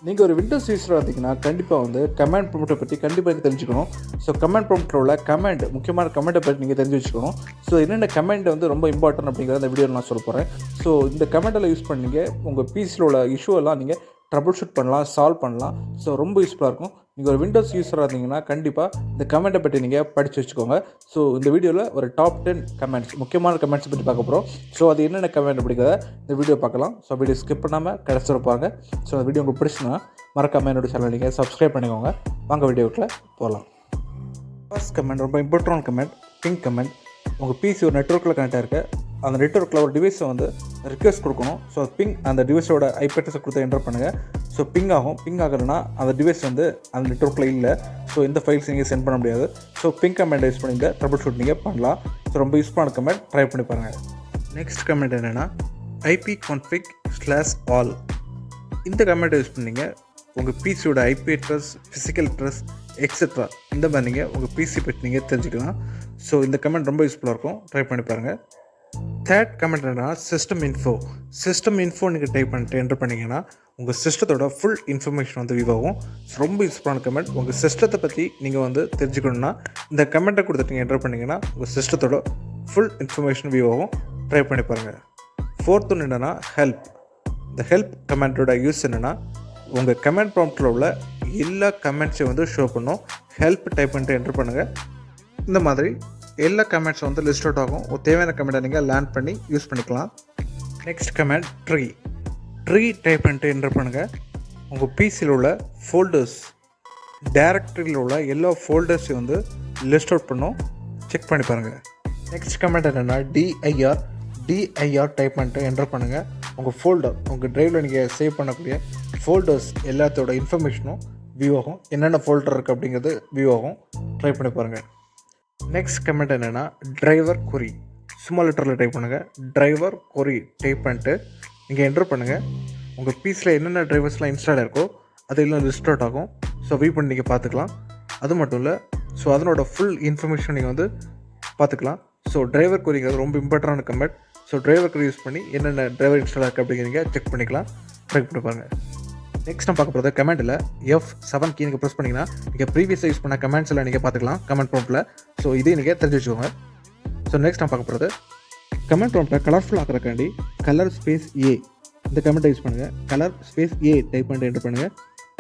நீங்கள் ஒரு விண்டோஸ் யூஸராக இருந்தீங்கன்னா கண்டிப்பாக வந்து கமாண்ட் ப்ராம்ப்ட்டை பற்றி கண்டிப்பாக தெரிஞ்சுக்கணும். ஸோ கமாண்ட் ப்ராம்ப்ட்டில் உள்ள முக்கியமான கமெண்ட்டை பற்றி நீங்கள் தெரிஞ்சு வச்சுக்கணும். ஸோ என்னென்ன கமெண்ட் வந்து ரொம்ப இம்பார்ட்டன்ட் அப்படிங்கிறத இந்த வீடியோவில் நான் சொல்ல போகிறேன். ஸோ இந்த கமெண்டெல்லாம் யூஸ் பண்ணி உங்கள் பிசியில் உள்ள இஷ்யூவெல்லாம் நீங்கள் ட்ரபிள் ஷூட் பண்ணலாம், சால்வ் பண்ணலாம். ஸோ ரொம்ப யூஸ்ஃபுல்லாக இருக்கும். நீங்கள் ஒரு விண்டோஸ் யூஸராக இருந்தீங்கன்னா கண்டிப்பாக இந்த கமெண்ட்டை பற்றி நீங்கள் படித்து வச்சுக்கோங்க. ஸோ இந்த வீடியோவில் ஒரு டாப் 10 கமெண்ட்ஸ், முக்கியமான கமெண்ட்ஸ் பற்றி பார்க்க போகிறோம். ஸோ அது என்னென்ன கமெண்ட் அப்படிங்கிறத இந்த வீடியோ பார்க்கலாம். ஸோ வீடியோ ஸ்கிப் பண்ணாமல் கடைசி இருப்பாங்க. ஸோ அந்த வீடியோ உங்களுக்கு பிடிச்சுன்னா மறக்காமல் என்னோட சேனல் நீங்கள் சப்ஸ்கிரைப் பண்ணிக்கோங்க. வாங்க வீடியோக்குள்ளே போகலாம். ஃபர்ஸ்ட் கமெண்ட் ரொம்ப இம்பார்ட்டன்ட் கமெண்ட், பிங் கமெண்ட். உங்கள் பிசி ஒரு நெட்வொர்க்கில் கனெக்ட் ஆகிருக்கு. அந்த நெட்வொர்க்கில் ஒரு டிவைஸை வந்து ரிக்வெஸ்ட் கொடுக்கணும். ஸோ பிங் அந்த டிவைஸோட ஐபி அட்ரஸை கொடுத்து என்டர் பண்ணுங்கள். ஸோ பிங் ஆகும். பிங் ஆகலைன்னா அந்த டிவைஸ் வந்து அந்த நெட்வொர்க்கில் இல்லை. ஸோ இந்த ஃபைல்ஸ் நீங்கள் சென்ட் பண்ண முடியாது. ஸோ பிங் கமெண்ட் யூஸ் பண்ணி ட்ரபிள் ஷூட் நீங்கள் பண்ணலாம். ஸோ ரொம்ப யூஸ்ஃபுல்லான கமெண்ட், ட்ரை பண்ணி பாருங்கள். நெக்ஸ்ட் கமெண்ட் என்னென்னா ipconfig/all. இந்த கமெண்ட்டை யூஸ் பண்ணிங்க உங்கள் பிசியோட IP address, physical address et cetera இந்த மாதிரி நீங்கள் உங்கள் பிசி பற்றி நீங்கள் தெரிஞ்சுக்கலாம். ஸோ இந்த கமெண்ட் ரொம்ப யூஸ்ஃபுல்லாக இருக்கும், ட்ரை பண்ணி பாருங்கள். தேர்ட் கமெண்ட் என்னன்னா சிஸ்டம் இன்ஃபோ நீங்கள் டைப் பண்ணிட்டு என்டர் பண்ணிங்கன்னா உங்கள் சிஸ்டத்தோட ஃபுல் இன்ஃபர்மேஷன் வந்து வியூ ஆகும். ரொம்ப யூஸ்ஃபுல்லான கமெண்ட். உங்கள் சிஸ்டத்தை பற்றி நீங்கள் வந்து தெரிஞ்சுக்கணுன்னா இந்த கமெண்ட்டை கொடுத்துட்டு நீங்கள் என்டர் பண்ணிங்கன்னா உங்கள் சிஸ்டத்தோட ஃபுல் இன்ஃபர்மேஷன் வியூ ஆகும், ட்ரை பண்ணி பாருங்கள். ஃபோர்த் ஒன்று என்னென்னா ஹெல்ப். இந்த ஹெல்ப் கமெண்ட்டோட யூஸ் என்னென்னா உங்கள் கமெண்ட் ப்ராம்ப்ட்டில் உள்ள எல்லா கமெண்ட்ஸையும் வந்து ஷோ பண்ணும். ஹெல்ப் டைப் பண்ணிட்டு என்டர் பண்ணுங்கள். இந்த மாதிரி எல்லா கமெண்ட்ஸும் வந்து லிஸ்ட் அவுட் ஆகும். ஒரு தேவையான கமெண்ட்டை நீங்கள் லேர்ன் பண்ணி யூஸ் பண்ணிக்கலாம். நெக்ஸ்ட் கமெண்ட் ட்ரீ டைப் பண்ணிட்டு என்டர் பண்ணுங்கள். உங்கள் பிசியில் உள்ள ஃபோல்டர்ஸ், டைரக்டரியில் உள்ள எல்லா ஃபோல்டர்ஸையும் வந்து லிஸ்ட் அவுட் பண்ணும், செக் பண்ணி பாருங்கள். நெக்ஸ்ட் கமெண்ட் என்னென்னா டிஐஆர் டைப் பண்ணிட்டு என்டர் பண்ணுங்கள். உங்கள் ஃபோல்டர், உங்கள் ட்ரைவில் நீங்கள் சேவ் பண்ணக்கூடிய ஃபோல்டர்ஸ் எல்லாத்தோட இன்ஃபர்மேஷனும் வியூ ஆகும். என்னென்ன ஃபோல்டர் இருக்குது அப்படிங்கிறது வியூ ஆகும், ட்ரை பண்ணி பாருங்கள். நெக்ஸ்ட் கமெண்ட் என்னென்னா driverquery. ஸ்மால் லெட்டரில் டைப் பண்ணுங்கள். driverquery டைப் பண்ணிட்டு நீங்கள் என்டர் பண்ணுங்கள். உங்கள் பிசியில் என்னென்ன ட்ரைவர்ஸ்லாம் இன்ஸ்டால் இருக்கோ அதெல்லாம் லிஸ்ட் அவுட் ஆகும். ஸோ வியூ பண்ணி நீங்கள் பார்த்துக்கலாம். அது மட்டும் இல்லை, ஸோ அதனோட ஃபுல் இன்ஃபர்மேஷன் நீங்கள் வந்து பார்த்துக்கலாம். ஸோ driverqueryங்கிறது ரொம்ப இம்பார்ட்டன்டான கமெண்ட். ஸோ driverquery யூஸ் பண்ணி என்னென்ன டிரைவர் இன்ஸ்டால் இருக்குது அப்படிங்கிறீங்க செக் பண்ணிக்கலாம், ட்ரை பண்ணி பாருங்கள். நெக்ஸ்ட் நான் பார்க்க போகிறது கமெண்ட்டில் F7 கீ நீங்கள் ப்ரெஸ் பண்ணிங்கன்னா நீங்கள் ப்ரீவியஸாக யூஸ் பண்ண கமெண்ட்ஸ் எல்லாம் நீங்கள் பார்த்துக்கலாம் கமெண்ட் ப்ராம்ப்ட்டில். ஸோ இதே நீங்கள் தெரிஞ்சு வச்சுக்கோங்க. ஸோ நெக்ஸ்ட் நான் பார்க்க போகிறது கமெண்ட் ப்ராம்ப்ட்டை கலர்ஃபுல் ஆக்கிறக்காண்டி கலர் ஸ்பேஸ் A இந்த கமெண்ட்டை யூஸ் பண்ணுங்கள். கலர் ஸ்பேஸ் A டைப் பண்ணிட்டு என்டர் பண்ணுங்கள்.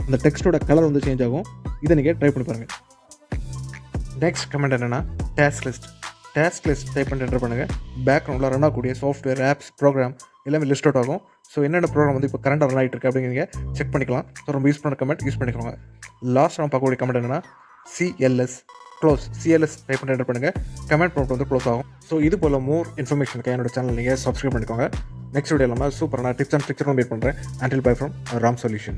அந்த டெக்ஸ்ட்டோட கலர் வந்து சேஞ்ச் ஆகும். இதை நீங்கள் ட்ரை பண்ணி பாருங்கள். நெக்ஸ்ட் கமெண்ட் என்னென்னா tasklist டைப் பண்ணிட்டு என்டர் பண்ணுங்கள். பேக்ரவுண்டில் ரன் ஆகக்கூடிய சாஃப்ட்வேர், ஆப்ஸ், ப்ரோக்ராம் எல்லாமே லிஸ்ட் அவுட் ஆகும். ஸோ என்னென்ன ப்ரோக்ராம் வந்து இப்போ கரண்டாக ரன் ஆகிட்டு இருக்குது அப்படிங்கிறீங்க செக் பண்ணிக்கலாம். ஸோ ரொம்ப யூஸ் பண்ண கமெண்ட் யூஸ் பண்ணிக்கோங்க. லாஸ்ட் நம்ம பார்க்கக்கூடிய கமெண்ட் என்னென்னா CLS டைப் பண்ணி என்டர் பண்ணுங்கள். கமெண்ட் ப்ராம்ப்ட் வந்து க்ளோஸ் ஆகும். ஸோ இது போல் மோர் இன்ஃபர்மேஷனுக்கு என்னோட சேனல் நீங்கள் சப்ஸ்கிரைப் பண்ணிக்கோங்க. நெக்ஸ்ட் வீடியோ இல்லாமல் சூப்பரான டிப்ஸ் அண்ட் ட்ரிக்ஸ் மீட் பண்ணுறேன். Until bye from Ram Solution.